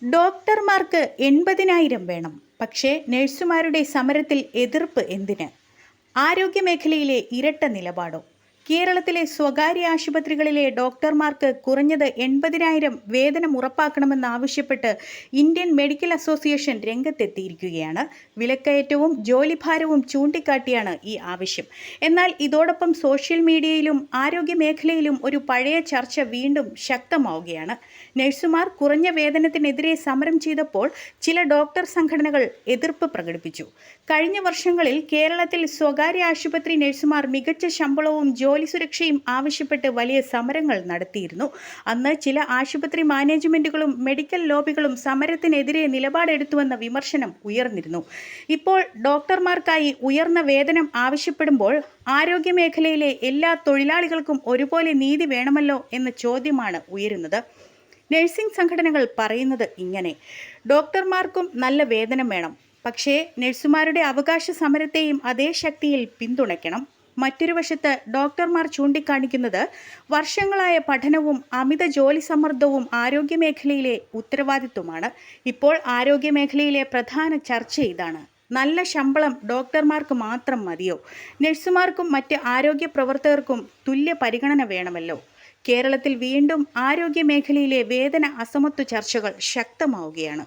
ഡോക്ടർമാർക്ക് 80,000 വേണം. പക്ഷേ നഴ്സുമാരുടെ സമരത്തിൽ എതിർപ്പ് എന്തിന്? ആരോഗ്യമേഖലയിലെ ഇരട്ട നിലപാടോ? കേരളത്തിലെ സ്വകാര്യ ആശുപത്രികളിലെ ഡോക്ടർമാർക്ക് കുറഞ്ഞത് 80,000 വേതനം ഉറപ്പാക്കണമെന്നാവശ്യപ്പെട്ട് ഇന്ത്യൻ മെഡിക്കൽ അസോസിയേഷൻ രംഗത്തെത്തിയിരിക്കുകയാണ്. വിലക്കയറ്റവും ജോലിഭാരവും ചൂണ്ടിക്കാട്ടിയാണ് ഈ ആവശ്യം. എന്നാൽ ഇതോടൊപ്പം സോഷ്യൽ മീഡിയയിലും ആരോഗ്യമേഖലയിലും ഒരു പഴയ ചർച്ച വീണ്ടും ശക്തമാവുകയാണ്. നഴ്സുമാർ കുറഞ്ഞ വേതനത്തിനെതിരെ സമരം ചെയ്തപ്പോൾ ചില ഡോക്ടർ സംഘടനകൾ എതിർപ്പ് പ്രകടിപ്പിച്ചു. കഴിഞ്ഞ വർഷങ്ങളിൽ കേരളത്തിൽ സ്വകാര്യ ആശുപത്രി നഴ്സുമാർ മികച്ച ശമ്പളവും ജോലി സുരക്ഷയും ആവശ്യപ്പെട്ട് വലിയ സമരങ്ങൾ നടത്തിയിരുന്നു. അന്ന് ചില ആശുപത്രി മാനേജ്മെന്റുകളും മെഡിക്കൽ ലോബികളും സമരത്തിനെതിരെ നിലപാടെടുത്തുവെന്ന വിമർശനം ഉയർന്നിരുന്നു. ഇപ്പോൾ ഡോക്ടർമാർക്കായി ഉയർന്ന വേതനം ആവശ്യപ്പെടുമ്പോൾ ആരോഗ്യമേഖലയിലെ എല്ലാ തൊഴിലാളികൾക്കും ഒരുപോലെ നീതി വേണമല്ലോ എന്ന ചോദ്യമാണ് ഉയരുന്നത്. നഴ്സിംഗ് സംഘടനകൾ പറയുന്നത് ഇങ്ങനെ: ഡോക്ടർമാർക്കും നല്ല വേതനം വേണം, പക്ഷേ നഴ്സുമാരുടെ അവകാശ സമരത്തെയും അതേ ശക്തിയിൽ പിന്തുണയ്ക്കണം. മറ്റൊരു വശത്ത് ഡോക്ടർമാർ ചൂണ്ടിക്കാണിക്കുന്നത് വർഷങ്ങളായ പഠനവും അമിത ജോലി സമ്മർദ്ദവും ആരോഗ്യമേഖലയിലെ ഉത്തരവാദിത്വമാണ്. ഇപ്പോൾ ആരോഗ്യമേഖലയിലെ പ്രധാന ചർച്ച ഇതാണ്: നല്ല ശമ്പളം ഡോക്ടർമാർക്ക് മാത്രം മതിയോ? നഴ്സുമാർക്കും മറ്റ് ആരോഗ്യ പ്രവർത്തകർക്കും തുല്യ പരിഗണന വേണമല്ലോ? കേരളത്തിൽ വീണ്ടും ആരോഗ്യമേഖലയിലെ വേതന അസമത്വ ചർച്ചകൾ ശക്തമാവുകയാണ്.